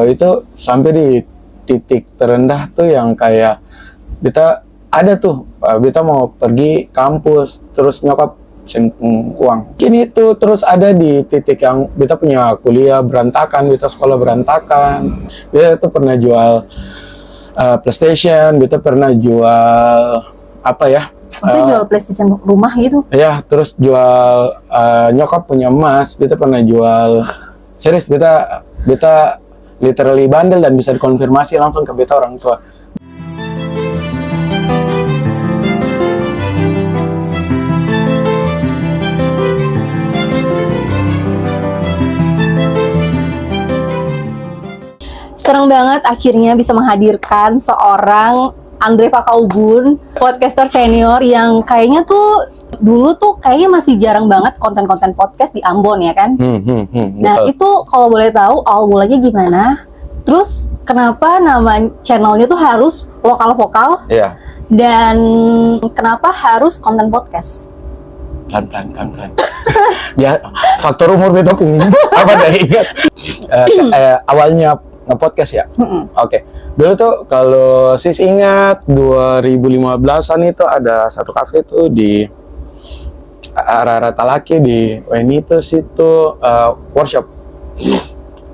Itu sampai di titik terendah tuh yang kayak kita ada tuh kita mau pergi kampus terus nyokap uang gini tuh, terus ada di titik yang kita punya kuliah berantakan, kita sekolah berantakan, kita tuh pernah jual PlayStation, kita pernah jual apa ya, maksudnya jual PlayStation rumah gitu ya, terus jual nyokap punya emas, kita pernah jual serius, kita literally bandel dan bisa dikonfirmasi langsung ke beta orang tua. Senang banget akhirnya bisa menghadirkan seorang Andre Fakaubun, podcaster senior yang kayaknya tuh dulu tuh kayaknya masih jarang banget konten-konten podcast di Ambon ya kan? Nah itu kalau boleh tahu awal mulanya gimana? Terus kenapa nama channelnya tuh harus lokal vokal? Iya. Dan kenapa harus konten podcast? Pelan. Ya faktor umur beta pun apa dah ingat. Awalnya nge-podcast ya? Oke. Dulu tuh kalau sis ingat 2015-an itu ada satu kafe tuh di arah Talaki di Wenitos itu workshop.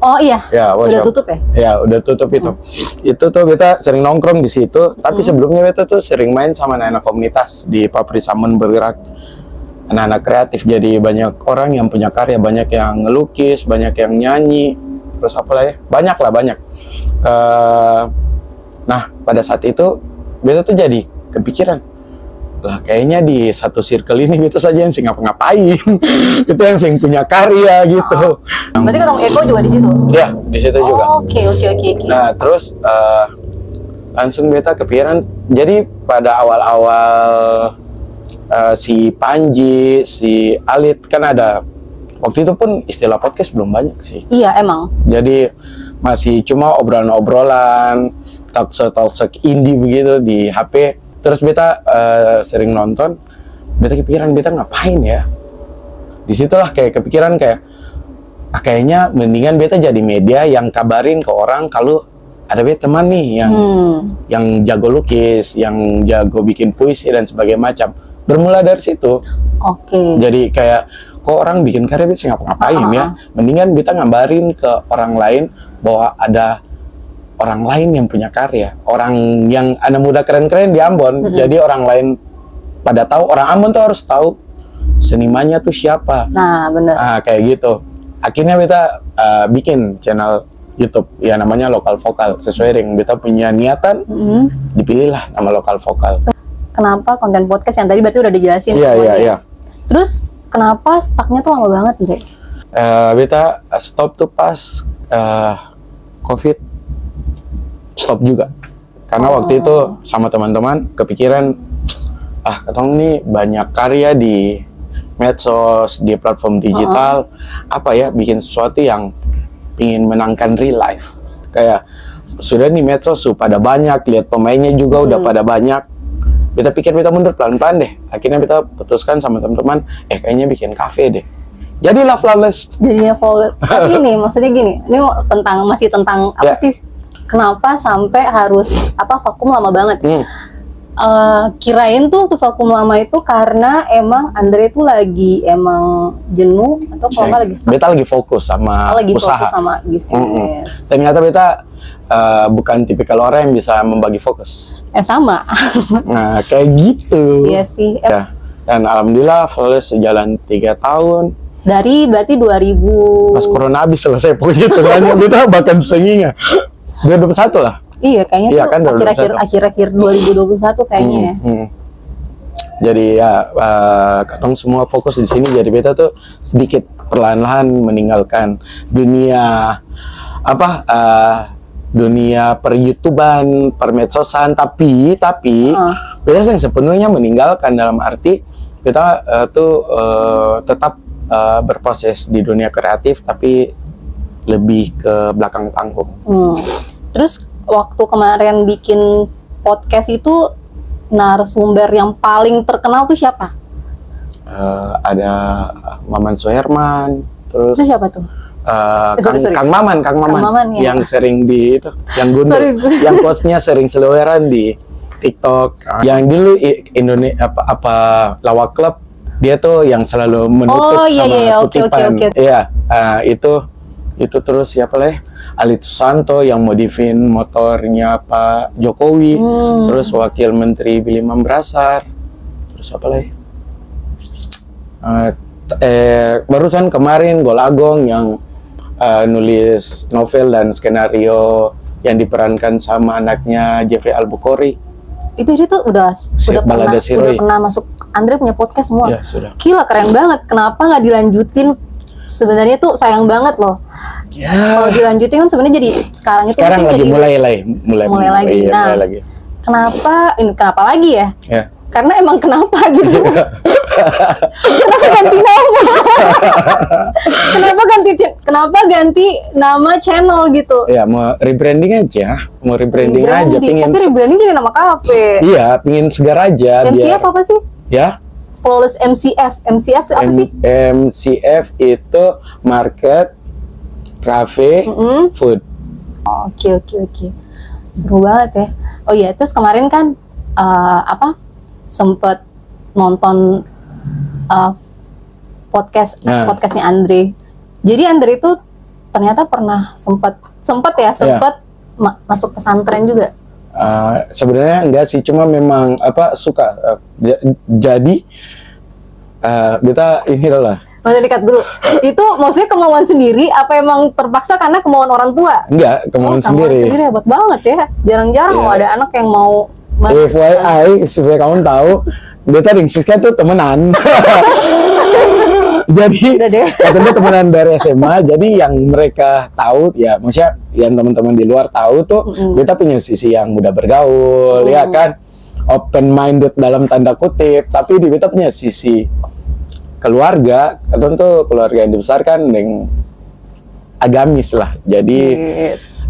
Oh iya. Ya, workshop. Udah tutup ya? Ya, udah tutup itu. Itu tuh beta sering nongkrong di situ, tapi sebelumnya beta tuh sering main sama anak-anak komunitas di Pabrik Samen bergerak. Anak-anak kreatif, jadi banyak orang yang punya karya, banyak yang ngelukis, banyak yang nyanyi, terus apa lah ya, banyak. Nah pada saat itu beta tuh jadi kepikiran lah, kayaknya di satu circle ini beta saja yang sing ngapa-ngapain itu yang sing punya karya gitu. Berarti ketemu Eko juga di situ? Ya di situ juga. Oke. Nah terus langsung beta kepikiran, jadi pada awal-awal si Panji, si Alit kan ada. Waktu itu pun istilah podcast belum banyak sih. Iya emang. Jadi masih cuma obrolan-obrolan, talk-talk indie begitu di HP. Terus beta sering nonton, beta kepikiran beta ngapain ya? Disitulah kayak kepikiran kayak kayaknya mendingan beta jadi media yang kabarin ke orang kalau ada beta teman nih yang jago lukis, yang jago bikin puisi dan sebagainya macam. Bermula dari situ. Oke. Jadi kayak kok orang bikin karya bisa ngapa-ngapain ya, mendingan kita ngabarin ke orang lain bahwa ada orang lain yang punya karya, orang yang anak muda keren-keren di Ambon. Jadi orang lain pada tahu, orang Ambon tuh harus tahu senimannya tuh siapa. Nah bener. Nah kayak gitu. Akhirnya kita bikin channel YouTube ya, namanya Lokal Vokal, sesuai dengan kita punya niatan. Dipilihlah nama Lokal Vokal. Kenapa konten podcast yang tadi berarti udah dijelasin? Iya. Terus kenapa stucknya tuh lama banget, Andre? Beta stop tuh pas COVID, stop juga. Karena waktu itu sama teman-teman kepikiran, katong nih banyak karya di medsos, di platform digital, apa ya, bikin sesuatu yang ingin menangkan real life. Kayak sudah nih medsos pada banyak, lihat pemainnya juga udah pada banyak. Beta pikir beta mundur pelan-pelan deh. Akhirnya beta putuskan sama teman-teman, kayaknya bikin kafe deh. Jadilah Flawless. Jadinya Flawless. Tapi ini maksudnya gini, ini masih tentang apa sih? Kenapa sampai harus vakum lama banget? Kirain tuh vakum lama itu karena emang Andre tuh lagi emang jenuh atau kalau nggak lagi stuck? Beta lagi fokus sama usaha. Fokus sama bisnis. Ternyata beta bukan tipikal orang yang bisa membagi fokus. Sama. Nah kayak gitu. Iya sih. Ya. Dan alhamdulillah Flawless sejalan 3 tahun. Dari berarti 2000. Pas corona habis selesai pokoknya semuanya beta bahkan senginga 2021 lah. Iya kayaknya iya, tuh kan, akhir-akhir 2021 kayaknya ya. Jadi ya katong semua fokus di sini, jadi beta tuh sedikit perlahan-lahan meninggalkan dunia dunia per YouTubean, per medsosan, tapi beta yang sepenuhnya meninggalkan dalam arti kita tetap berproses di dunia kreatif tapi lebih ke belakang panggung. Terus waktu kemarin bikin podcast itu narasumber yang paling terkenal tuh siapa? Ada Maman Suherman, terus itu siapa tuh? Sorry. Kang Maman Ya. yang sering di itu, yang gundul, Sorry. yang coachnya sering seleweran di TikTok. Yang dulu Indonesia apa Lawak Club, dia tuh yang selalu menutup sama kutipan. Oke. Iya, itu terus siapa leh? Alit Susanto yang modifin motornya Pak Jokowi, terus Wakil Menteri Billy Mambrasar, terus apa leh? Barusan kemarin Golagong yang nulis novel dan skenario yang diperankan sama anaknya Jeffrey Al-Bukhari. Itu tuh udah pernah masuk Andre punya podcast semua. Ya, sudah. Gila, keren banget. Kenapa nggak dilanjutin? Sebenarnya tuh sayang banget loh. Ya. Kalau dilanjutin kan sebenarnya jadi sekarang lagi jadi mulai lagi. Iya, Nah, mulai lagi. Kenapa lagi ya? Ya. Karena emang kenapa gitu. Kenapa ganti nama? Kenapa ganti nama channel gitu? Ya, mau rebranding aja. Pingin. Tapi rebranding jadi nama kafe. Iya, pingin segar aja. MCF apa sih? Ya. Flawless MCF. MCF apa sih? MCF itu market, cafe, food. Oke. Seru banget ya. Oh iya, terus kemarin kan sempet nonton podcastnya Andre. Jadi Andre itu ternyata pernah sempet masuk pesantren juga. Sebenarnya enggak sih, cuma memang suka. Jadi kita ini lah. Maksudnya dekat dulu. Itu maksudnya kemauan sendiri apa emang terpaksa karena kemauan orang tua? Enggak, kemauan sendiri. Sendiri hebat banget ya. Jarang-jarang ada anak yang mau FYI, supaya kamu tahu, beta dan Siska tuh temenan. Jadi, katanya temenan dari SMA. Jadi yang mereka tahu, ya maksudnya yang teman-teman di luar tahu tuh, beta punya sisi yang mudah bergaul, ya kan, open minded dalam tanda kutip. Tapi di beta punya sisi keluarga, tentu keluarga yang dibesarkan dengan agamis lah. Jadi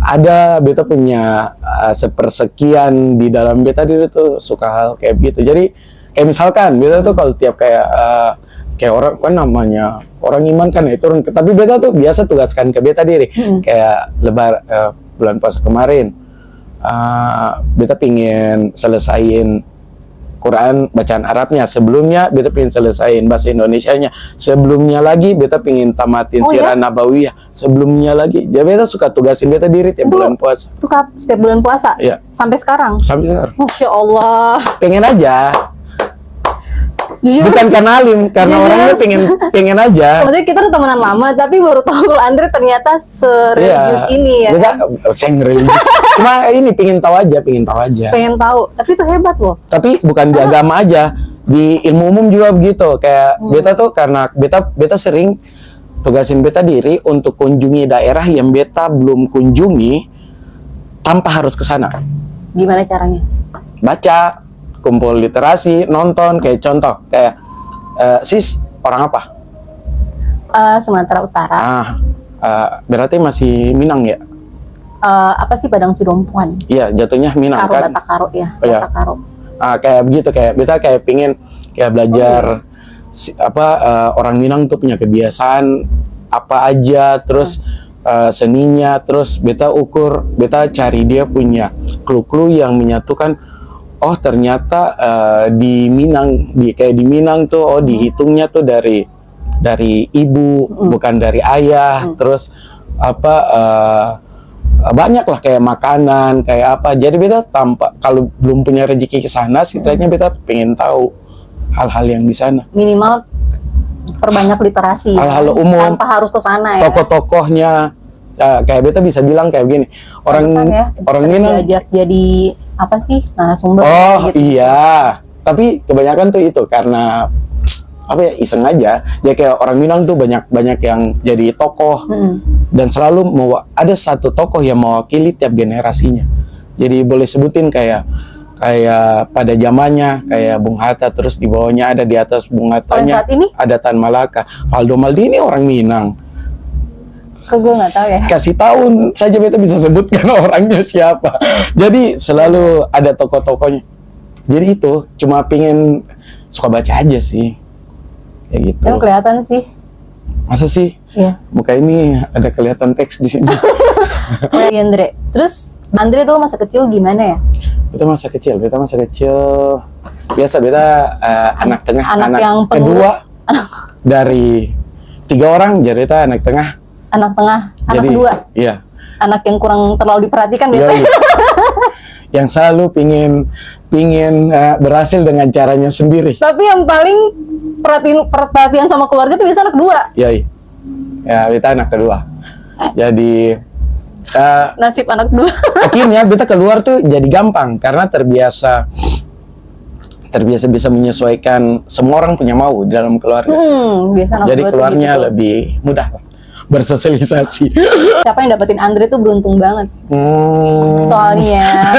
ada beta punya sepersekian di dalam beta diri tuh suka hal kayak gitu. Jadi kayak misalkan beta tuh kalau tiap kayak orang kan namanya orang iman kan itu, tapi beta tuh biasa tugaskan ke beta diri kayak bulan puasa kemarin beta pingin selesain Quran bacaan Arabnya, sebelumnya beta pingin selesain bahasa Indonesianya, sebelumnya lagi beta pingin tamatin sirah nabawiyah, sebelumnya lagi. Jadi beta suka tugasin beta diri tiap bulan puasa. Itu setiap bulan puasa? Iya. Sampai sekarang? Masya Allah. Pengen aja. Jujur, bukan karena alim, karena orangnya pengen aja. Maksudnya kita udah temenan lama, tapi baru tahu kalau Andre ternyata serius ini ya. Saya religius. Cuma ini pengen tahu aja. Pengen tahu, tapi itu hebat loh. Tapi bukan di agama aja, di ilmu umum juga begitu. Kayak beta tuh karena beta sering tugasin beta diri untuk kunjungi daerah yang beta belum kunjungi tanpa harus ke sana. Gimana caranya? Baca, kumpul literasi, nonton, kayak contoh kayak sis orang apa? Sumatera Utara. Berarti masih Minang ya? Apa sih Padang Sidempuan? Iya, jatuhnya Minang kan? Batakaro ya. Oh, iya. Batakaro. Kayak begitu, kayak beta kayak pingin kayak belajar orang Minang tuh punya kebiasaan apa aja, terus seninya, terus beta cari dia punya clue-clue yang menyatukan. Oh ternyata di Minang tuh dihitungnya tuh dari ibu bukan dari ayah. Terus banyak lah kayak makanan kayak apa. Jadi beta kalau belum punya rezeki ke sana, setidaknya beta pengen tahu hal-hal yang di sana. Minimal perbanyak literasi. Hal-hal umum tanpa harus ke sana ya. Tokoh-tokohnya kayak beta bisa bilang kayak begini. Orang Minang diajak jadi apa sih narasumber gitu. Iya, tapi kebanyakan tuh itu karena iseng aja. Jadi kayak orang Minang tuh banyak yang jadi tokoh dan selalu ada satu tokoh yang mewakili tiap generasinya. Jadi boleh sebutin kayak pada zamannya kayak Bung Hatta, terus di bawahnya ada di atas Bung Hattanya ada Tan Malaka. Valdo Maldini orang Minang. Gue nggak tahu ya. Kasih tahu saja beta bisa sebutkan orangnya siapa. Jadi selalu ada tokoh-tokohnya. Jadi itu cuma pingin suka baca aja sih. Kayak gitu. Emang kelihatan sih. Masa sih? Iya. Muka ini ada kelihatan teks di sini. Oh ya Andre. Terus Andre dulu masa kecil gimana ya? Beta masa kecil biasa beta anak tengah, Anak yang kedua dari 3 orang, jadi beta anak tengah. Anak tengah, anak Jadi, kedua. Iya. Anak yang kurang terlalu diperhatikan biasanya. Yoi. Yang selalu pingin berhasil dengan caranya sendiri. Tapi yang paling perhatian sama keluarga tuh biasa anak kedua. Yoi. Ya, beta anak kedua. Jadi Nasib anak kedua. akhirnya beta keluar tuh jadi gampang karena terbiasa bisa menyesuaikan, semua orang punya mau di dalam keluarga. Biasa anak Jadi kedua tuh keluarnya gitu. lebih mudah lah bersosialisasi. Siapa yang dapetin Andre tuh beruntung banget. Soalnya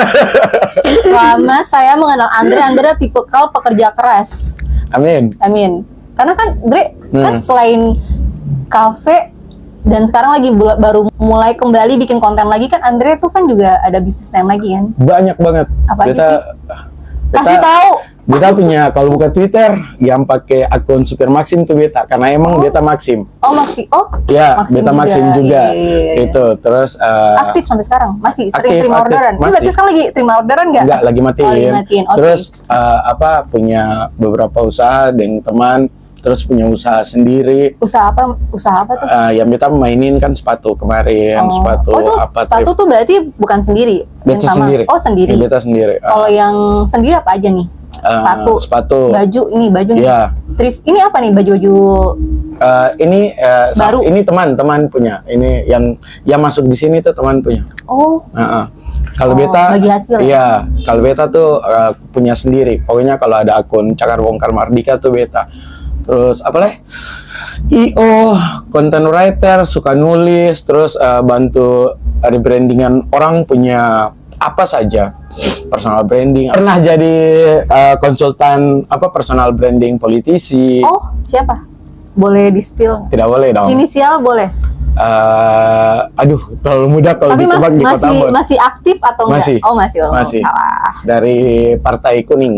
selama saya mengenal Andre tipikal pekerja keras. Amin. Amin. Karena kan Andre kan selain kafe dan sekarang lagi baru mulai kembali bikin konten lagi kan, Andre tuh kan juga ada bisnis lain lagi kan. Banyak banget. Apa aja Beta Kasih tahu. Beta punya, kalau buka Twitter yang pakai akun Super Maxim tuh beta, karena emang beta Maxim. Oh Maxi. Oh Ya, beta Maxim juga. Iya. Itu terus Aktif sampai sekarang? Masih sering aktif, terima orderan? Ini masih. berarti sekarang lagi terima orderan nggak? enggak lagi matiin. Oh, lagi matiin. Oke. Terus punya beberapa usaha dengan teman, terus punya usaha sendiri. Usaha apa? Usaha apa tuh? Yang beta mainin kan sepatu kemarin, sepatu oh itu apa sepatu tuh berarti bukan sendiri? beta yang sama? sendiri. Oh sendiri. Ya, beta sendiri. Kalau yang sendiri apa aja nih? Sepatu. Baju nih, baju nih. Iya. Thrift ini apa nih, baju-baju? Ini Baru. ini teman punya. Ini yang masuk di sini tuh teman punya. Oh. Kalau beta, bagi hasil. iya. Kalau beta tuh punya sendiri. Pokoknya kalau ada akun Cakar Bongkar Mardika tuh beta. Terus apa leh? IO, content writer, suka nulis, terus bantu rebrandingan orang punya apa saja, personal branding. Pernah jadi konsultan personal branding politisi. Oh, siapa? Boleh di-spill? Tidak boleh dong. Inisial boleh. Aduh, terlalu mudah kalau Tapi ditebak di Kota Ambon. masih aktif atau enggak? Masih. Oh, masih. Oh, Masih. salah. Dari Partai Kuning.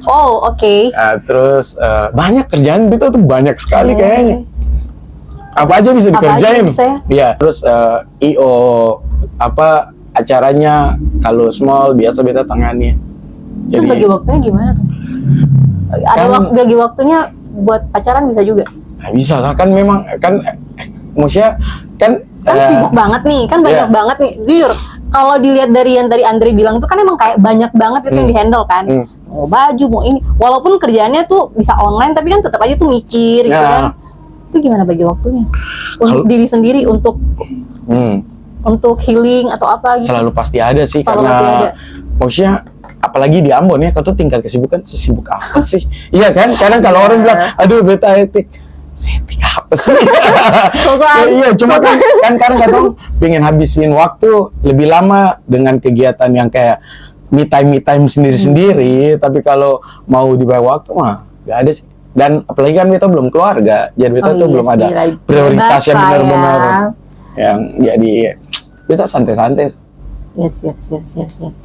Oh, oke. Terus banyak kerjaan itu tuh banyak sekali kayaknya. Apa aja bisa Apa aja dikerjain. bisa ya? Iya, terus IO acaranya kalau small biasa beta tangani. Itu bagi waktunya gimana tuh? Ada Kan- bagi waktunya buat pacaran bisa juga? Nah, bisa lah kan, memang kan maksudnya kan Sibuk banget nih, kan banyak iya. banget nih. Jujur, kalau dilihat dari yang tadi Andre bilang tuh kan emang kayak banyak banget itu yang di-handle kan. Mau baju, mau ini. Walaupun kerjaannya tuh bisa online, tapi kan tetap aja tuh mikir gitu Ya. kan. Itu gimana bagi waktunya? Untuk diri sendiri, untuk healing atau apa gitu. selalu pasti ada sih, Selalu pasti ada. karena maksudnya apalagi di Ambon ya, kau tuh tingkat kesibukan sesibuk apa sih? Iya kan? Kadang kalau orang bilang, aduh beta etik, setik apa sih? Sosokan. Iya, cuma kan kadang pengen habisin waktu lebih lama dengan kegiatan yang kayak me time sendiri-sendiri, tapi kalau mau dibagi waktu mah gak ada sih. Dan apalagi kan beta belum keluarga, jadi beta tuh belum ada prioritas yang benar-benar yang jadi beta santai-santai. Ya, siap.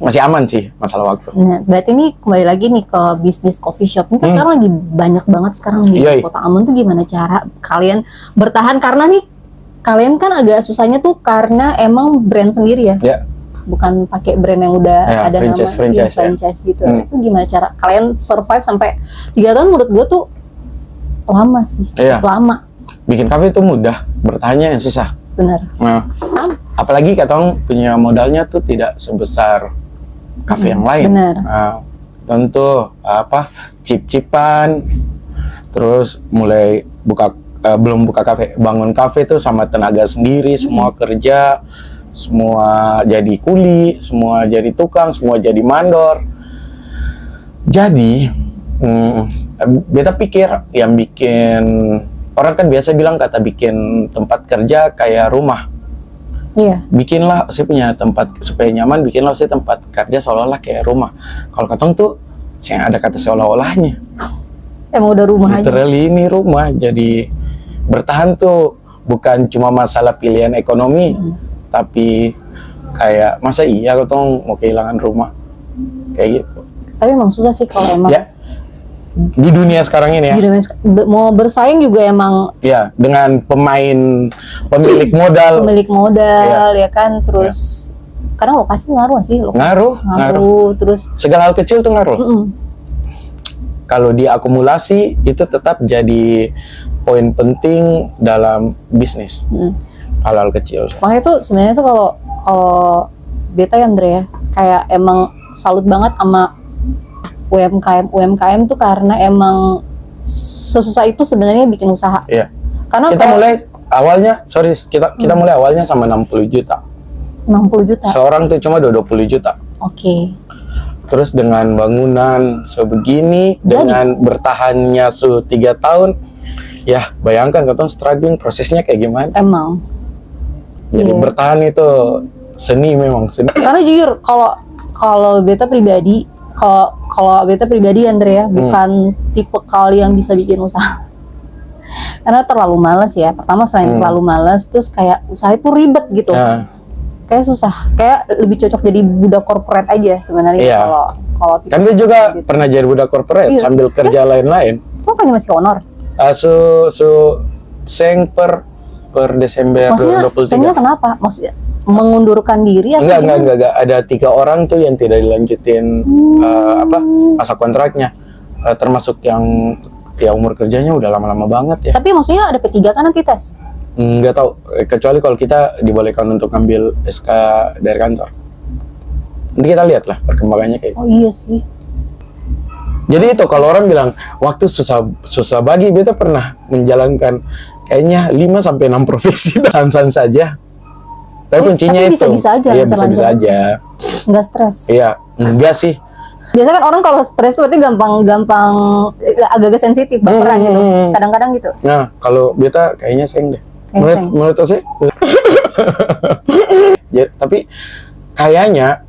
Masih aman sih masalah waktu. Nah, berarti ini kembali lagi nih ke bisnis coffee shop. Ini kan sekarang lagi banyak banget sekarang di Yoi. Kota Ambon tuh, gimana cara kalian bertahan? Karena nih kalian kan agak susahnya tuh karena emang brand sendiri ya. Ya. Bukan pakai brand yang udah Ya, ada franchise, franchise gitu. Hmm. Itu gimana cara kalian survive sampai 3 tahun? Menurut gue tuh lama sih, cukup Iya. lama. Bikin kafe itu mudah, bertahannya yang susah. Benar. Nah, apalagi katong punya modalnya tuh tidak sebesar kafe yang lain. Benar. Nah, tentu cip-cipan, terus mulai belum buka kafe, bangun kafe tuh sama tenaga sendiri, semua kerja, semua jadi kuli, semua jadi tukang, semua jadi mandor. Jadi beta pikir yang bikin orang kan biasa bilang kata bikin tempat kerja kayak rumah. Iya. Bikinlah saya punya tempat supaya nyaman, bikinlah saya tempat kerja seolah-olah kayak rumah. Kalau katong tuh yang ada kata seolah-olahnya. Emang udah rumah aja. Literally ini rumah. Jadi bertahan tuh bukan cuma masalah pilihan ekonomi, tapi kayak masa iya katong mau kehilangan rumah kayak gitu. Tapi emang susah sih kalau emang Ya. di dunia sekarang ini ya. Mau bersaing juga emang Ya, dengan pemilik modal. ya kan, terus karena lokasi ngaruh sih, Ngaruh. terus Segala hal kecil tuh ngaruh. mm-mm. Kalau diakumulasi itu tetap jadi poin penting dalam bisnis. Hal-hal kecil. Makanya tuh sebenarnya tuh kalau beta ya Andre ya, kayak emang salut banget sama UMKM tuh karena emang sesusah itu sebenarnya bikin usaha. Iya. Karena Kita mulai awalnya, kita mulai awalnya sama 60 juta. 60 juta. Seorang tuh cuma 20 juta. Oke. Terus dengan bangunan sebegini, dengan bertahannya 3 tahun, ya bayangkan katong struggling, prosesnya kayak gimana. Emang. Jadi bertahan itu seni, memang seni. Karena jujur kalau beta pribadi, kalau beta pribadi Andre ya, bukan tipe kali yang bisa bikin usaha. Karena terlalu malas ya. Pertama selain terlalu malas, terus kayak usaha itu ribet gitu. Kayak susah. Kayak lebih cocok jadi budak korporat aja sebenarnya. Iya. Kalau Kan dia juga pernah jadi budak korporat sambil kerja lain-lain. Bukannya masih honor? Seng per Desember Maksudnya 2023. sengnya kenapa? Maksudnya mengundurkan diri atau Enggak. Ada 3 orang tuh yang tidak dilanjutin masa kontraknya. Termasuk yang umur kerjanya udah lama-lama banget ya. Tapi maksudnya ada P3 kan nanti tes? Nggak tahu, kecuali kalau kita dibolehkan untuk ambil SK dari kantor. Nanti kita lihat lah perkembangannya kayak. Oh iya sih. Jadi itu kalau orang bilang waktu susah bagi, beta pernah menjalankan kayaknya 5-6 profesi dan saja. Tapi kuncinya tapi itu. bisa-bisa aja. Iya, bisa-bisa aja. Nggak stres. Iya, enggak sih. Biasanya kan orang kalau stres tuh berarti gampang agak-agak sensitif, baperan gitu. Kadang-kadang gitu. Nah, kalau beta kayaknya seng deh. Menurut saya. Ya, tapi kayaknya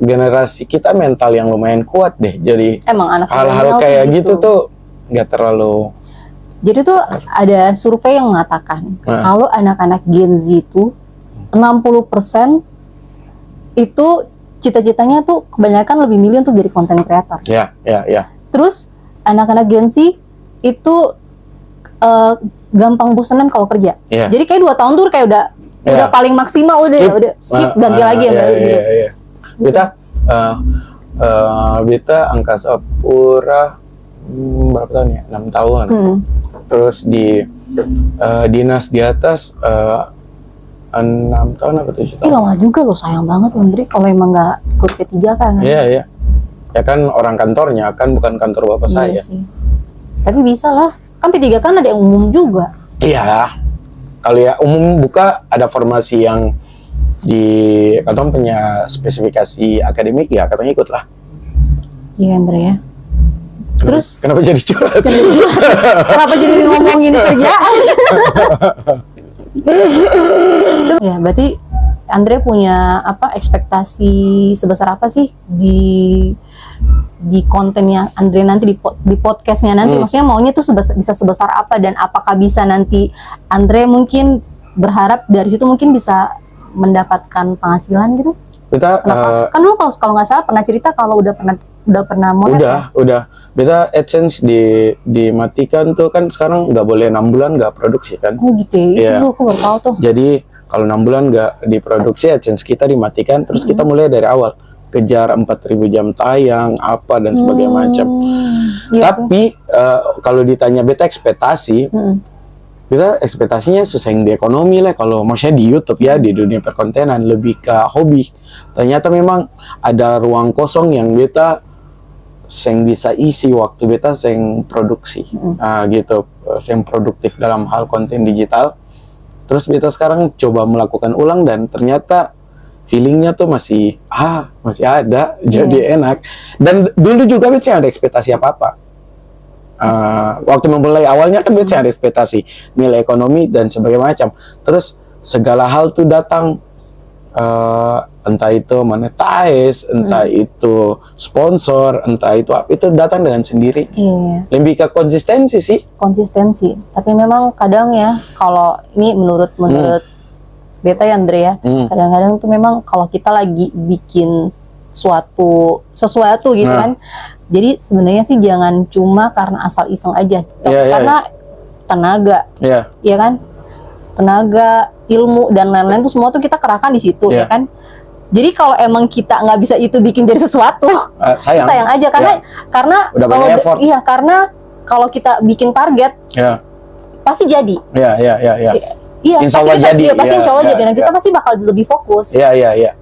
generasi kita mental yang lumayan kuat deh. Jadi emang anak hal-hal kayak gitu tuh nggak terlalu. Jadi tuh ada survei yang mengatakan kalau anak-anak Gen Z itu 60% itu cita-citanya tuh kebanyakan lebih milih untuk jadi content creator. Ya. Terus anak-anak Gen Z itu gampang bosenan kalau kerja. Yeah. Jadi kayak 2 tahun tuh kayak udah paling maksimal, udah skip ganti lagi ya baru gitu. Beta angka sapura berapa tahun ya? 6 tahun. Terus di dinas di atas 6 tahun apa 7 tahun. Ini lama juga loh, sayang banget Andri kalau emang nggak ikut P3 kan. Iya. Ya kan orang kantornya, kan bukan kantor bapak saya. Sih. Tapi bisa lah. Kan P3 kan ada yang umum juga. Iya. Kalau ya umum buka ada formasi yang di katong punya spesifikasi akademik, ya katanya ikut lah. Iya Andre ya. Terus kenapa jadi curhat? Kenapa jadi ngomongin kerjaan? Ya berarti Andre punya ekspektasi sebesar apa sih di kontennya Andre nanti di podcastnya nanti? Maksudnya maunya tuh bisa sebesar apa, dan apakah bisa nanti Andre mungkin berharap dari situ mungkin bisa mendapatkan penghasilan gitu? Kita kan dulu kalau nggak salah pernah cerita kalau udah pernah modal. Udah. Beta AdSense dimatikan tuh kan sekarang nggak boleh 6 bulan nggak produksi kan? Oh gitu ya. Itu aku baru tahu tuh. Jadi kalau 6 bulan nggak diproduksi, AdSense kita dimatikan, terus kita mulai dari awal kejar 4.000 jam tayang apa dan sebagainya macam. Iya Tapi kalau ditanya beta ekspektasi, beta ekspektasinya susah di ekonomi lah. Kalau maksudnya di YouTube ya, di dunia perkontenan lebih ke hobi. Ternyata memang ada ruang kosong yang beta seng bisa isi waktu beta seng produksi, gitu, seng produktif dalam hal konten digital. Terus beta sekarang coba melakukan ulang dan ternyata feelingnya tuh masih ada, jadi enak. Dan dulu juga beta ada ekspektasi apa-apa. Waktu memulai awalnya kan beta ada ekspektasi nilai ekonomi dan sebagainya macam. Terus segala hal tuh datang, entah itu monetize, entah itu sponsor, entah itu apa, itu datang dengan sendiri. Iya. Lebih ke konsistensi sih. Konsistensi. Tapi memang kadang ya, kalau ini menurut beta ya Andre ya, kadang-kadang tuh memang kalau kita lagi bikin sesuatu gitu kan, Jadi sebenarnya sih jangan cuma karena asal iseng aja, karena tenaga, ya kan, tenaga, ilmu dan lain-lain tuh semua tuh kita kerahkan di situ, ya kan. Jadi kalau emang kita nggak bisa itu bikin jadi sesuatu, sayang aja karena udah kalau banyak effort. Iya, karena kalau kita bikin target, pasti jadi. Iya, insya Allah jadi. Pasti insya Allah jadi. Dan kita pasti bakal lebih fokus. Iya.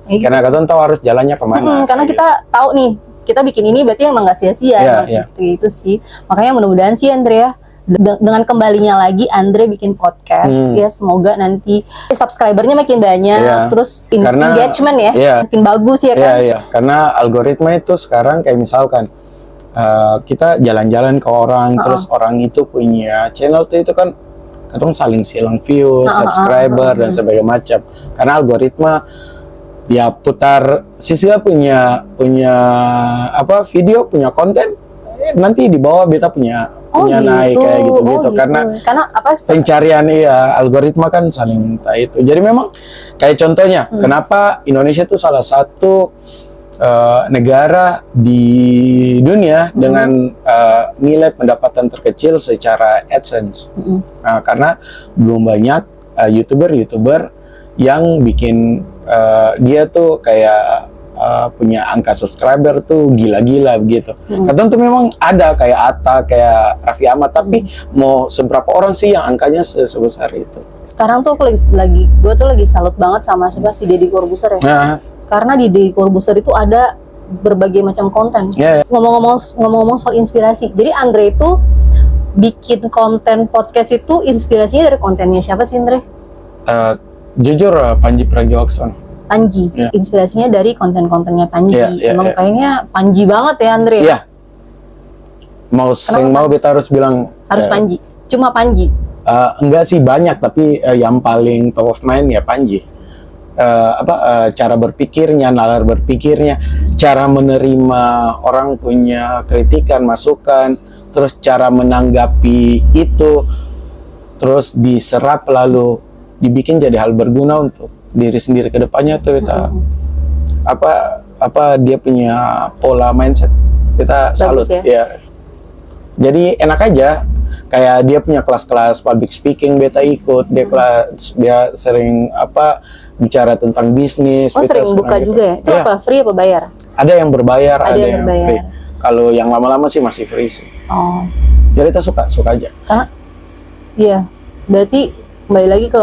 Gitu. Karena kita tahu harus jalannya kemana. Karena kita tahu nih, kita bikin ini berarti emang nggak sia-sia. Gitu sih. Makanya mudah-mudahan sih Andre ya, dengan kembalinya lagi Andre bikin podcast, ya semoga nanti subscribernya makin banyak, terus engagement ya makin bagus ya kan. Karena algoritma itu sekarang kayak misalkan kita jalan-jalan ke orang, terus orang itu punya channel tuh itu kan katong saling silang view, subscriber dan sebagainya macam. Karena algoritma ya putar Siska punya apa video, punya konten, nanti di bawah beta punya naik kayak gitu. Karena apa pencarian algoritma kan saling itu. Jadi memang kayak contohnya kenapa Indonesia itu salah satu negara di dunia dengan nilai pendapatan terkecil secara AdSense. Karena belum banyak YouTuber yang bikin dia tuh kayak punya angka subscriber tuh gila-gila begitu. Kadang tuh memang ada kayak Atta, kayak Raffi Ahmad, tapi mau seberapa orang sih yang angkanya sebesar itu? Sekarang tuh gue tuh lagi salut banget sama si Deddy Corbuzier ya. Karena di Deddy Corbuzier itu ada berbagai macam konten. Ngomong-ngomong soal inspirasi. Jadi Andre itu bikin konten podcast itu inspirasinya dari kontennya siapa sih Andre? Jujur Panji Pragiwaksono. Panji, inspirasinya dari konten-kontennya Panji. Emang kayaknya Panji banget ya Andre. Mau beta harus bilang Panji. Cuma Panji. Enggak sih, banyak, tapi yang paling top of mind ya Panji. Cara berpikirnya, nalar berpikirnya, cara menerima orang punya kritikan, masukan, terus cara menanggapi itu, terus diserap lalu dibikin jadi hal berguna untuk diri sendiri ke depannya tuh kita dia punya pola mindset kita salut ya. Jadi enak aja, kayak dia punya kelas-kelas public speaking beta ikut, dia sering bicara tentang bisnis. Sering buka gitu juga ya? Itu apa, free apa bayar? Ada yang berbayar, ada yang free. Kalau yang lama-lama sih masih free sih. Jadi kita suka aja. Iya, berarti kembali lagi ke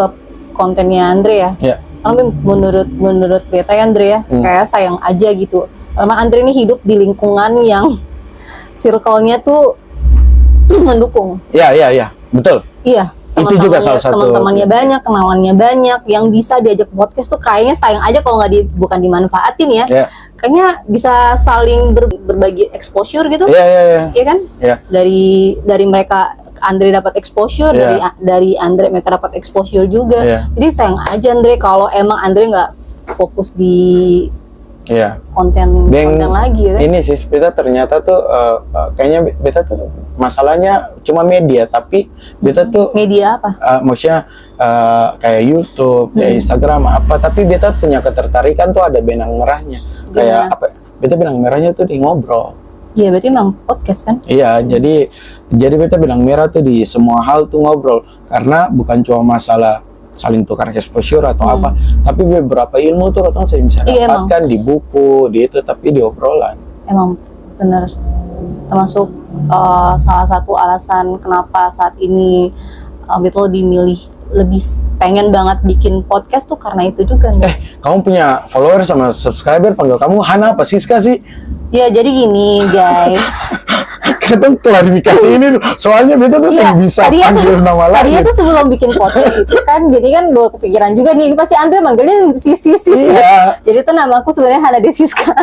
kontennya Andre ya. Tapi menurut beta ya Andre ya, kayak sayang aja gitu. Memang Andre ini hidup di lingkungan yang circle-nya tuh mendukung. Iya, betul. Iya. Itu juga salah satu. Teman-temannya banyak, kenalannya banyak, yang bisa diajak podcast tuh kayaknya sayang aja kalau bukan dimanfaatin ya. Kayaknya bisa saling berbagi exposure gitu. Iya kan? Dari mereka Andre dapat exposure, dari Andre mereka dapat exposure juga. Jadi sayang aja Andre kalau emang Andre nggak fokus di konten lagi ya kan? Ini sih beta ternyata tuh kayaknya beta tuh masalahnya cuma media, tapi beta tuh media apa? Maksudnya kayak YouTube, kayak Instagram tapi beta punya ketertarikan tuh ada benang merahnya. Kayak beta benang merahnya tuh di ngobrol. Iya, berarti emang podcast kan? Iya, jadi beta bilang merah tuh di semua hal tuh ngobrol, karena bukan cuma masalah saling tukar exposure atau apa, tapi beberapa ilmu tuh katanya saya bisa dapatkan di buku, di itu, tapi di obrolan. Emang bener, termasuk salah satu alasan kenapa saat ini Beto lebih pengen banget bikin podcast tuh karena itu juga nih. Kamu punya follower sama subscriber panggil kamu Hana apa Siska sih? Ya jadi gini guys. Kita klarifikasi ini soalnya Beto tuh saya bisa panggil nama lain. Tadinya tuh sebelum bikin podcast itu kan, jadi kan gue kepikiran juga nih, ini pasti Andre manggilnya sis. Jadi tuh nama aku sebenarnya Hana Desiska.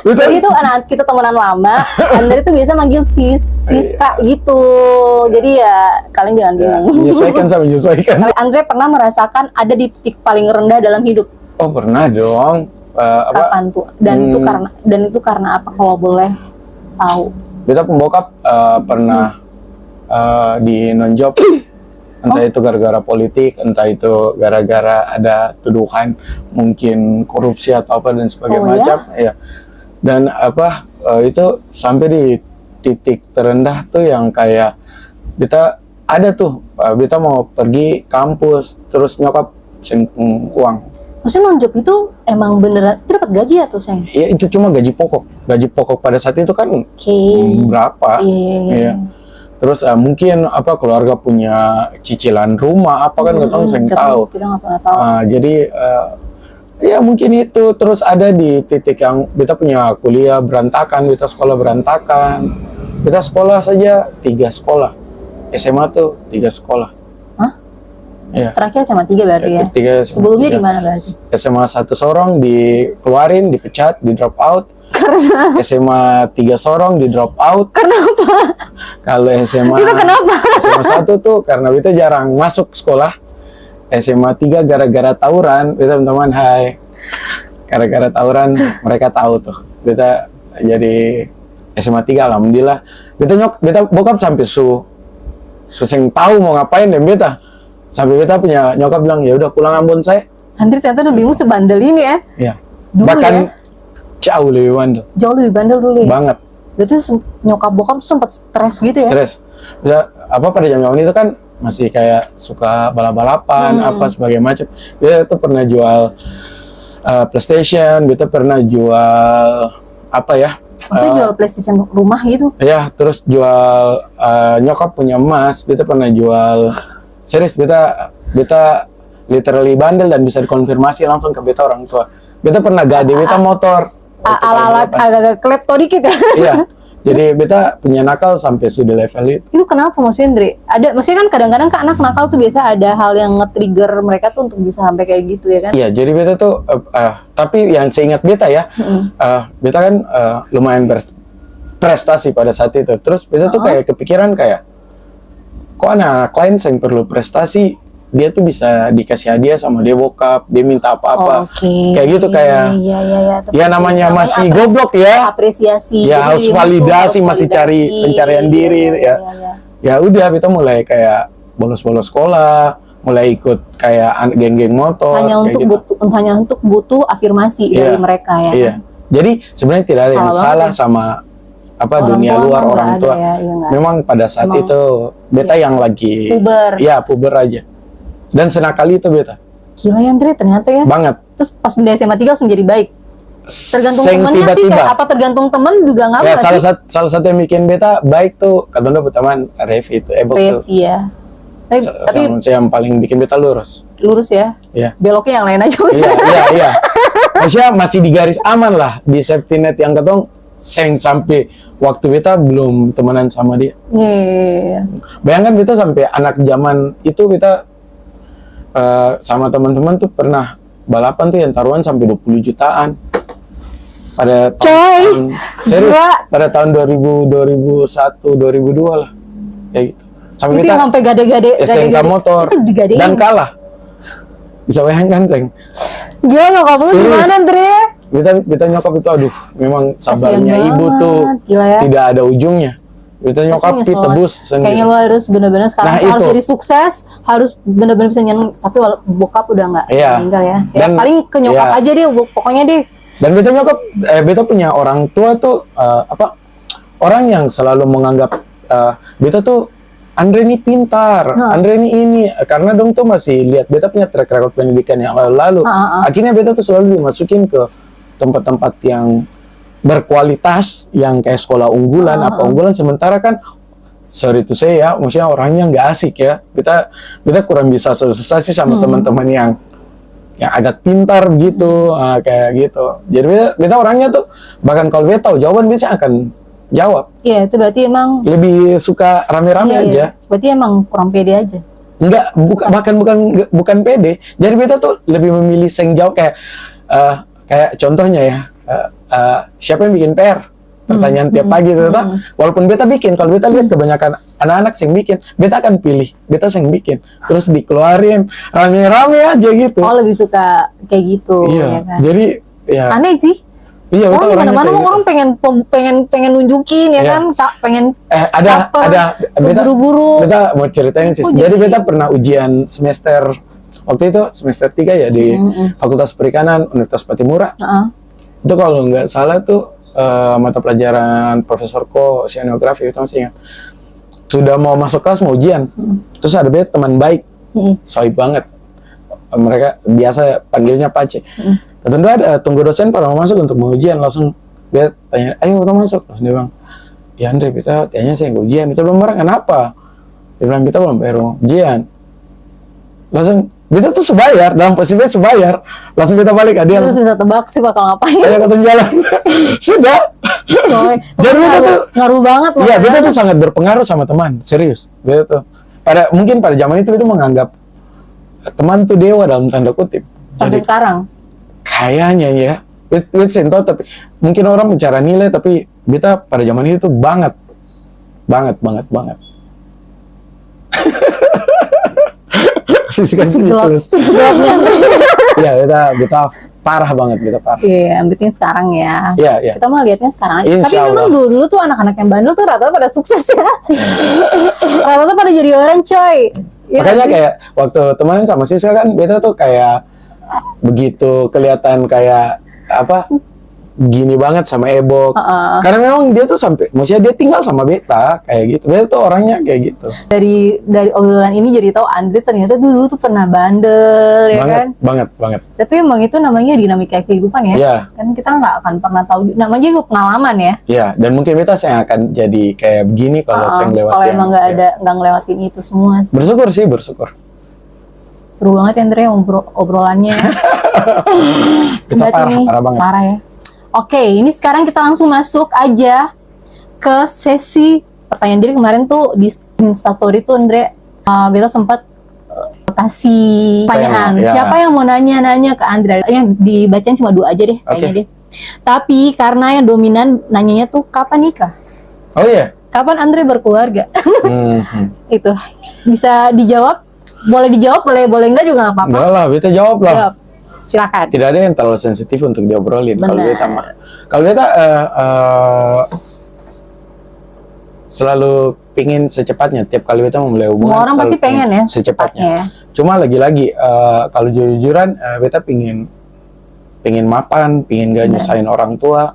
Jadi itu anak kita temenan lama, Andre tuh biasa manggil Siska gitu. Jadi ya kalian jangan bingung. Menyesuaikan. Andre pernah merasakan ada di titik paling rendah dalam hidup? Oh pernah dong. Kapan tuh? Dan itu karena apa kalau boleh tahu? Beta pembokap pernah di non-job, entah itu gara-gara politik, entah itu gara-gara ada tuduhan mungkin korupsi atau apa dan sebagainya macam. Dan itu sampai di titik terendah tuh yang kayak kita ada tuh kita mau pergi kampus terus nyokap uang. Maksudnya non-job itu emang beneran itu dapat gaji atau Seng? Ya itu cuma gaji pokok pada saat itu kan berapa. Iya. Terus mungkin apa keluarga punya cicilan rumah apa kan kita nggak tahu. Kita nggak pernah tahu. Jadi ya mungkin itu. Terus ada di titik yang kita punya kuliah berantakan, kita sekolah berantakan. Kita sekolah saja 3 sekolah. SMA tuh 3 sekolah. Hah? Iya. Terakhir SMA 3 berarti ya? Sebelumnya di mana berarti? SMA 1 Sorong dikeluarin, dipecat, di drop out. Karena SMA 3 Sorong di drop out. kenapa? Kalau SMA Itu kenapa? SMA 1 tuh karena kita jarang masuk sekolah. SMA 3 gara-gara tawuran, kita teman-teman hai. Gara-gara tawuran mereka tahu tuh. Kita jadi SMA 3 alhamdulillah. Beta bokap sampai sing tahu mau ngapain dan beta. Sampai beta punya nyokap bilang, "Ya udah pulang Ambon saya." Andri ternyata lebihmu sebandel ini ya? Iya. Dulu Bahkan ya? jauh lebih bandel. Jauh lebih bandel dulu ya? Banget. Berarti nyokap bokap tuh sempat stres gitu ya? Stres. Apa pada zaman itu kan masih kayak suka balap-balapan apa sebagai macam. Dia tuh pernah jual PlayStation, kita pernah jual apa ya? Maksudnya jual PlayStation rumah gitu? Ya, terus jual nyokap punya emas, kita pernah jual serius, kita literally bandel dan bisa dikonfirmasi langsung ke beta orang tua. Beta pernah gade beta motor. Alat agak-agak klepto dikit ya? Iya. Jadi beta punya nakal sampai sudah level itu. Itu kenapa maksudnya, Andre? Maksudnya kan kadang-kadang ke anak nakal tuh biasa ada hal yang nge-trigger mereka tuh untuk bisa sampai kayak gitu ya kan? Iya, jadi beta tuh, tapi yang seingat beta ya, beta kan lumayan berprestasi pada saat itu. Terus beta tuh kayak kepikiran kayak, kok anak-anak lain yang perlu prestasi, dia tuh bisa dikasih hadiah sama dia bokap, dia minta apa-apa. Kayak gitu kayak, ya namanya masih goblok ya. Apresiasi. Ya harus validasi, masih cari pencarian diri ya. Ya udah kita mulai kayak bolos-bolos sekolah, mulai ikut kayak geng-geng motor. Hanya untuk butuh afirmasi dari mereka ya. Iya. Jadi sebenarnya tidak ada yang salah sama dunia luar orang tua. Memang pada saat itu beta yang lagi puber. Ya puber aja. Dan senakal itu beta. Gila ya Andre ternyata ya. Banget. Terus pas pindah SMA 3 langsung jadi baik. Tergantung temennya sih, kayak apa tergantung temen juga nggak ya, salah satu yang bikin beta baik tuh katanya berteman Revi itu Revi ya. Tapi yang paling bikin beta lurus ya. Iya. Beloknya yang lain aja. Iya. Maksudnya masih di garis aman lah, di safety net yang ketong sampai waktu beta belum temenan sama dia. Iya. Bayangkan beta sampai anak zaman itu beta sama teman-teman tuh pernah balapan tuh yang taruhan sampai 20 jutaan pada tahun serius, pada tahun 2001 2002 lah kayak gitu. Sampai itu kita sampai gade-gade STNK motor dan kalah. Bisa bayangkan, Ceng. Gila nyokap lu gimana, Andre? Kita nyokap itu aduh, memang sabarnya ibu tuh tidak ada ujungnya. Kita nyokap tebus sendiri. Kayaknya lo harus benar-benar sekarang harus jadi sukses, harus benar-benar bisa nyeneng. Tapi bokap udah nggak meninggal ya. Ya paling ke nyokap aja deh, pokoknya deh. Dan beta punya orang tua tuh orang yang selalu menganggap beta tuh Andre ini pintar, Andre ini karena dong tuh masih lihat beta punya track record pendidikan yang lalu. Akhirnya beta tuh selalu dimasukin ke tempat-tempat yang berkualitas, yang kayak sekolah unggulan, unggulan, sementara kan sorry to say ya, maksudnya orangnya nggak asik ya. Beta kurang bisa sosialisasi sama teman-teman yang agak pintar gitu, kayak gitu. Jadi beta orangnya tuh bahkan kalau beta tahu jawaban beta akan jawab. Iya, itu berarti emang lebih suka rame-rame aja. Berarti emang kurang pede aja. Enggak, bukan pede. Jadi beta tuh lebih memilih sing jawab kayak contohnya ya. Siapa yang bikin PR? Pertanyaan tiap pagi itu, walaupun beta bikin, kalau beta lihat kebanyakan anak-anak yang bikin, beta akan pilih, beta yang bikin, terus dikeluarin rame-rame aja gitu. Oh, lebih suka kayak gitu. Iya. Ya kan? Jadi ya. Aneh sih. Iya, orang mana-mana orang pengen nunjukin ya kan, pengen ada guru-guru. Beta mau ceritain sih. Jadi beta pernah ujian semester waktu itu semester 3 ya di Fakultas Perikanan Universitas Patimura. Itu kalau nggak salah tuh mata pelajaran profesorku oceanografi itu masih ingat. Sudah mau masuk kelas mau ujian. Terus ada beta teman baik. Soib banget. Mereka biasa panggilnya Pace. Tentu ada tunggu dosen pada mau masuk untuk mau ujian, langsung dia tanya, ayo kita masuk. Terus dia bilang, ya Andre, kita kayaknya saya nggak ujian. Kita belum marah, kenapa? Dia bilang, kita belum bayar ujian. Langsung, kita tuh sebayar, dalam posisinya sebayar. Langsung kita balik ke dia. Terus bisa tebak sih bakal ngapain. Ayo ke jalan. Sudah. Coy, Jadi beta tuh, ngaruh banget loh. iya, beta tuh sangat berpengaruh sama teman, serius. Beta tuh, mungkin pada zaman itu menganggap teman tuh dewa dalam tanda kutip. Sampai sekarang. Kayaknya ya, beta sentuh, tapi mungkin orang bicara nilai, tapi beta pada zaman itu tuh banget. Sisi gelap. Iya, beta parah banget, beta parah. Iya, yang penting sekarang ya. Iya. Kita mah lihatnya sekarang aja. Tapi Insya memang Allah. dulu tuh anak-anak yang bandel tuh rata-rata pada sukses ya. Rata-rata pada jadi orang, coy. Ya, Makanya kayak waktu temenan sama Siska kan, beta tuh kayak begitu kelihatan kayak apa gini banget sama Ebok. Karena memang dia tuh sampai, maksudnya dia tinggal sama beta kayak gitu. Beta tuh orangnya kayak gitu. dari obrolan ini jadi tahu Andre ternyata dulu tuh pernah bandel ya kan. Banget. Tapi emang itu namanya dinamika kehidupan ya. Iya. Kan kita nggak akan pernah tahu. Namanya juga pengalaman ya. Iya, dan mungkin beta saya akan jadi kayak begini kalau saya ngelewatin. Kalau emang nggak ngelewatin itu semua. Bersyukur. Seru banget ya Andre obrolannya. Kita Berarti nih, parah banget. Parah ya. Oke, ini sekarang kita langsung masuk aja ke sesi pertanyaan. Jadi kemarin tuh di Instastory tuh Andre, beta sempat kasih pertanyaan. Ya. Siapa yang mau nanya-nanya ke Andre? Yang dibacain cuma 2 aja deh kayaknya deh. Tapi karena yang dominan nanyanya tuh kapan nikah? Oh iya. Kapan Andre berkeluarga? Mhm. Itu bisa dijawab? Boleh dijawab, boleh enggak juga nggak apa-apa. Enggak lah, beta jawab lah. Jawab. Silakan. Tidak ada yang terlalu sensitif untuk diobrolin. Kalau Benar. beta mah, kalau beta selalu pingin secepatnya. Tiap kali beta memulai hubungan, Semua orang selalu pasti pengen ya secepatnya. ya. Cuma lagi-lagi kalau jujur-jujuran, beta pingin mapan, pingin gak nyusahin orang tua.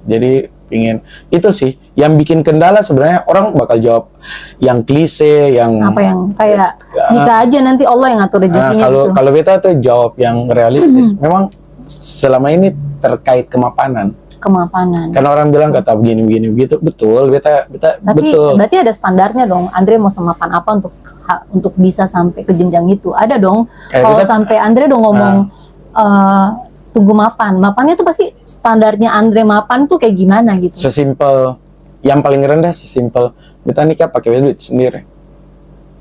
Jadi pingin itu sih yang bikin kendala. Sebenarnya orang bakal jawab yang klise, yang Apa yang kayak nikah aja nanti Allah yang ngatur rezekinya gitu. kalau beta tuh jawab yang realistis. Memang selama ini terkait kemapanan. Karena orang bilang kata begini begitu, betul. Beta Tapi betul. berarti ada standarnya dong. Andre mau semapan apa untuk bisa sampai ke jenjang itu? Ada dong. Kayak Kalau beta- sampai Andre dong ngomong tunggu mapan. Mapannya tuh pasti standarnya Andre mapan tuh kayak gimana gitu. Sesimpel yang paling rendah, sesimpel beta nikah pakai duit sendiri.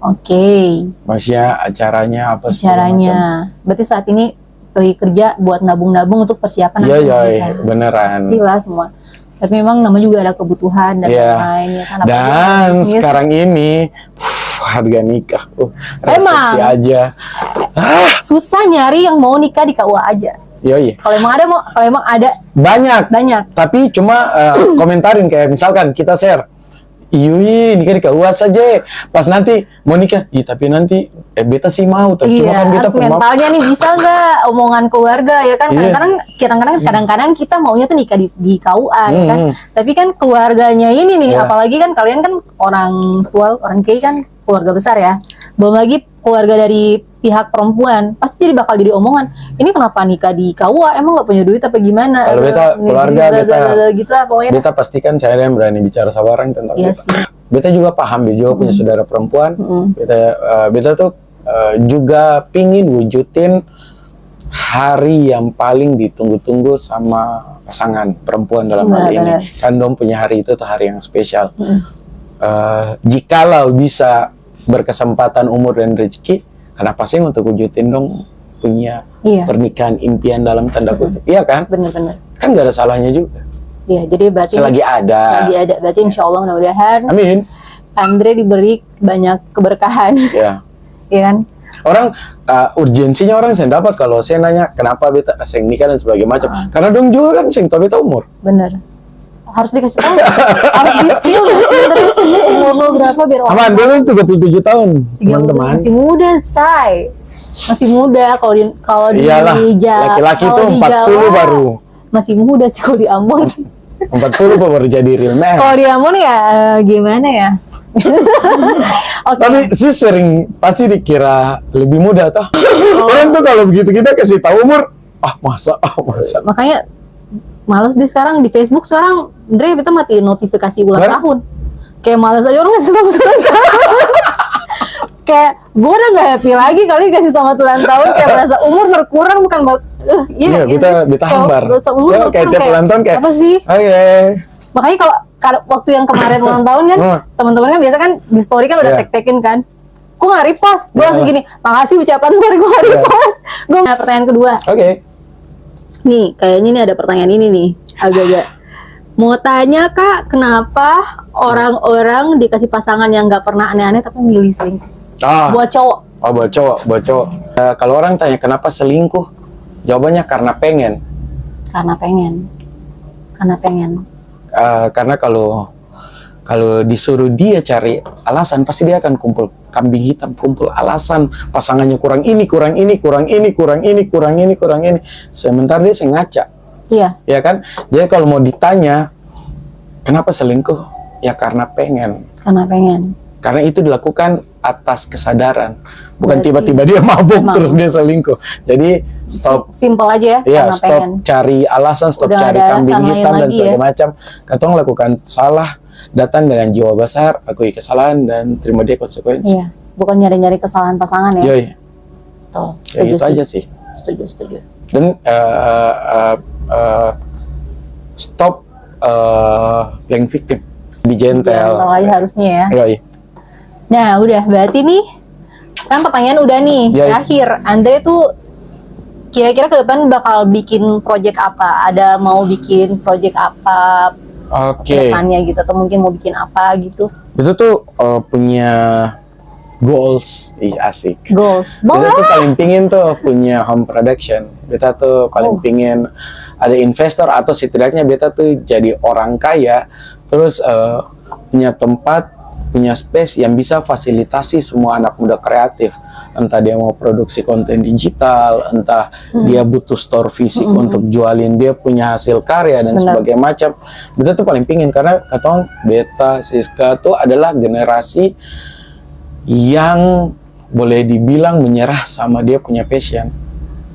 Oke. Maksudnya acaranya apa segala macam. Caranya. Berarti saat ini lagi kerja buat nabung-nabung untuk persiapan Iya, nanti iya, nikah. beneran. Pastilah semua. Tapi memang nama juga ada kebutuhan dan Iya. lain-lain ya kan. Apalagi Dan bisnis. sekarang ini harga nikah, resepsi Emang? aja. Susah nyari yang mau nikah di KUA aja. Yoi. Kalau emang ada Banyak. Tapi cuma komentarin kayak misalkan kita share. Iya, nikah di KUA saja. Pas nanti mau nikah, iya tapi nanti beta sih mau, tapi cuma iya, kan beta harus mentalnya nih bisa nggak omongan keluarga ya kan. Iya. Kadang-kadang kita maunya tuh nikah di KUA ya kan. Tapi kan keluarganya ini nih, Iya. apalagi kan kalian kan orang tua, orang kiai kan keluarga besar ya. Belum lagi keluarga dari pihak perempuan, pasti bakal jadi omongan. Ini kenapa nikah di KUA? Emang nggak punya duit apa gimana? Kalau beta keluarga gitu lah pokoknya. beta pastikan saya yang berani bicara sama orang tentang Iya beta. sih. Beta juga paham, dia juga punya saudara perempuan. Beta tuh juga pingin wujudin hari yang paling ditunggu-tunggu sama pasangan perempuan dalam hal ini. Kan dong punya hari itu tuh hari yang spesial. Jikalau bisa berkesempatan umur dan rezeki, kenapa sih untuk wujudin dong punya pernikahan impian dalam tanda kutip? Iya kan? Bener-bener. Kan gak ada salahnya juga. Iya, jadi berarti Selagi ada. berarti insya Allah mudah-mudahan Amin. Andre diberi banyak keberkahan, Ya. ya kan? Orang urgensinya orang saya dapat kalau saya nanya kenapa beta saya nikah dan sebagainya macam. Karena dong juga kan saya tahu beta umur. Bener. Harus dikasih tahu, harus di-spill nggak sih Andre? Umur lo berapa biar orang Aman, dia kan 37 tahun, 30, teman-teman. masih muda, say. Masih muda kalau di Iyalah, Jawa. laki-laki kalau tuh di 40 Jawa, baru. Masih muda sih kalau di Ambon. 40 baru jadi real man. Kalau dia mau ya gimana ya? Oke. Tapi sih sering pasti dikira lebih muda toh. Orang tuh kalau begitu kita kasih tahu umur, masa. Makanya males deh sekarang di Facebook sekarang Dre kita matiin notifikasi ulang Kenapa? tahun. Kayak males aja orang ngasih selamat ulang tahun. Kayak gue udah gak happy lagi kali dikasih selamat ulang tahun, kayak merasa umur berkurang bukan Iya, kita hambar. Umur Ya, kayak tiap ulang tahun kayak apa sih? Oke. Makanya kalau waktu yang kemarin ulang tahun kan, teman-teman kan biasa kan di story kan udah Iya. tag-tagin kan. Gue nggak repost, gue Iya. langsung gini, makasih ucapan sorry gue nggak Iya. repost. Gue pertanyaan kedua, Oke. nih kayaknya nih ada pertanyaan ini nih, agak-agak mau tanya Kak, kenapa orang-orang dikasih pasangan yang nggak pernah aneh-aneh tapi milih selingkuh? Buat cowok. buat cowok. Kalau orang tanya kenapa selingkuh, jawabannya karena pengen. Karena pengen. Karena kalau disuruh dia cari alasan, pasti dia akan kumpul kambing hitam, kumpul alasan pasangannya kurang ini. Sementara dia sengaja, Iya. ya kan? Jadi kalau mau ditanya kenapa selingkuh, ya karena pengen. Karena itu dilakukan atas kesadaran, bukan Berarti tiba-tiba dia mabuk emang. terus dia selingkuh. Jadi stop. Simple aja ya, Iya, karena stop pengen. cari alasan, stop Udah cari ada kambing alasan lain hitam dan lagi sebagainya ya. macam. Katong lakukan salah, datang dengan jiwa besar, akui kesalahan dan terima dia konsekuensi. Iya, bukan nyari-nyari kesalahan pasangan ya. Yoi, Betul, ya setuju itu sih. aja sih. Setuju. Dan stop playing victim, be gentle. Gentle aja harusnya ya. Yoi. Nah, udah berarti nih kan pertanyaan udah nih Ya. terakhir. Andre tuh kira-kira ke depan bakal bikin project apa? Ada mau bikin project apa ke Oke, depannya gitu, atau mungkin mau bikin apa gitu? itu tuh punya goals, asik. Goals. Kita Boleh. tuh paling pingin tuh punya home production. Beta tuh paling pingin ada investor atau setidaknya beta tuh jadi orang kaya, terus punya tempat, punya space yang bisa fasilitasi semua anak muda kreatif. Entah dia mau produksi konten digital, entah dia butuh store fisik untuk jualin dia punya hasil karya dan Benar. sebagainya macam. Beta tuh paling pingin karena katong Beta Siska tuh adalah generasi yang boleh dibilang menyerah sama dia punya passion.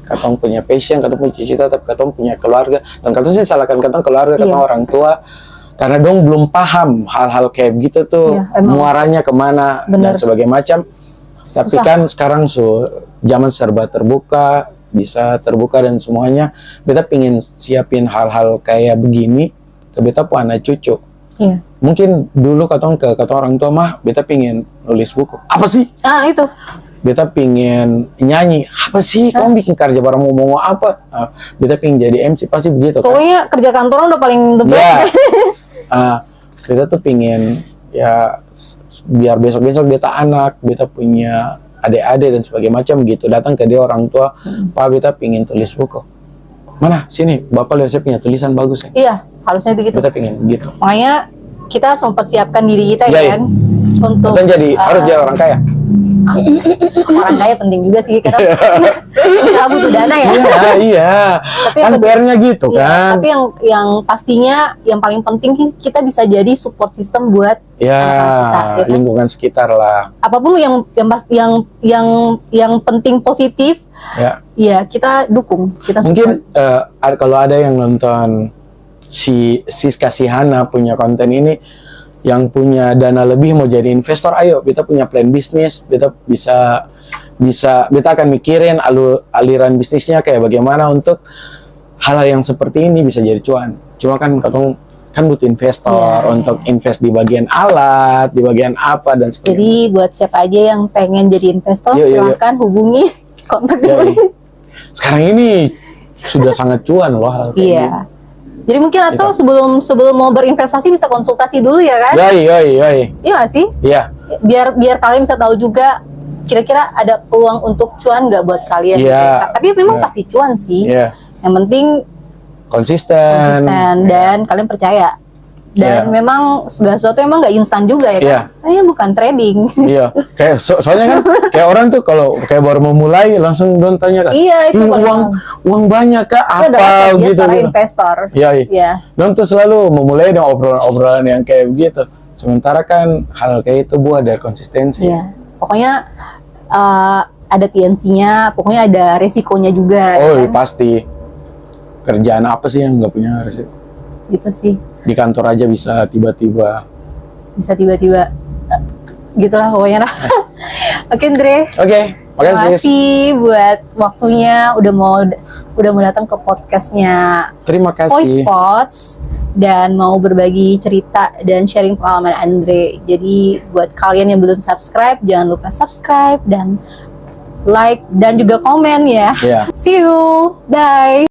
Katong punya passion, katong punya cita-cita, tapi katong punya keluarga. Dan katong sih salahkan katong keluarga, katong Iya. orang tua. Karena dong belum paham hal-hal kayak gitu tuh, Iya, emang. muaranya kemana Bener. dan sebagainya macam. Tapi Susah. kan sekarang zaman serba terbuka, bisa terbuka dan semuanya. Beta pingin siapin hal-hal kayak begini ke beta pun anak cucu. Iya. Mungkin dulu katong orang tua mah beta pingin nulis buku. Apa sih? Itu. Beta pingin nyanyi. Apa sih? Kamu bikin kerja bareng mau ngomong apa? Beta pingin jadi MC, pasti begitu kan? Pokoknya kerja kantoran udah paling the best. Ya. Beta tuh pingin ya biar besok-besok beta anak, beta punya adik-adik dan sebagainya macam gitu. Datang ke dia orang tua, Pak beta pingin tulis buku. Mana? Sini, Bapak lihat saya punya tulisan bagus ya. Iya, harusnya itu gitu. Beta pingin gitu. Makanya kita harus mempersiapkan diri kita Iya, ya kan untuk Katong jadi harus jadi orang kaya. orang kaya penting juga sih karena bisa butuh dana ya. Iya. Tapi Kan yang PR-nya gitu Iya, kan. tapi yang pastinya yang paling penting kita bisa jadi support system buat Ya, anak-anak kita, ya kan? lingkungan sekitar lah. apapun yang penting positif, Ya. ya kita dukung, kita Mungkin support. kalau ada yang nonton si Siska Sihana punya konten ini, yang punya dana lebih mau jadi investor, ayo kita punya plan bisnis, kita bisa kita akan mikirin aliran bisnisnya kayak bagaimana untuk hal-hal yang seperti ini bisa jadi cuan. Cuma kan katong kan butuh investor Iya. untuk invest di bagian alat, di bagian apa dan sebagainya. Jadi buat siapa aja yang pengen jadi investor, Iya, iya, iya. silahkan hubungi kontak Ya, gue. sekarang ini sudah sangat cuan loh hal kayak gini. Iya. Jadi mungkin atau sebelum mau berinvestasi bisa konsultasi dulu ya kan? Yoi. Iya nggak sih? Iya. Biar kalian bisa tahu juga kira-kira ada peluang untuk cuan nggak buat kalian. Iya. gitu. Tapi memang Iya. pasti cuan sih. Iya. Yang penting Konsisten. konsisten dan kalian percaya. Dan memang segala sesuatu emang nggak instan juga ya kan. Iya. Saya bukan trading. Iya, kayak soalnya kan kayak orang tuh kalau kayak baru memulai langsung don tanya kan. Iya, itu "Ih, paling uang banyak kah itu adalah apa target gitu para gitu. investor. Iya, iya. Iya. Don tuh selalu memulai dengan obrolan-obrolan yang kayak begitu. Sementara kan hal kayak itu buat dari konsistensi. Iya. Pokoknya ada TNC-nya, pokoknya ada resikonya juga. Oh, ya iya, kan? pasti. Kerjaan apa sih yang nggak punya resiko? Gitu sih. Di kantor aja bisa tiba-tiba. Bisa tiba-tiba gitulah pokoknya. Oke, Andre. Oke, Terima makasih. kasih buat waktunya udah mau datang ke podcastnya Terima Voice kasih. Pods dan mau berbagi cerita dan sharing pengalaman Andre. Jadi buat kalian yang belum subscribe, jangan lupa subscribe dan like dan juga komen ya. Iya. See you. Bye.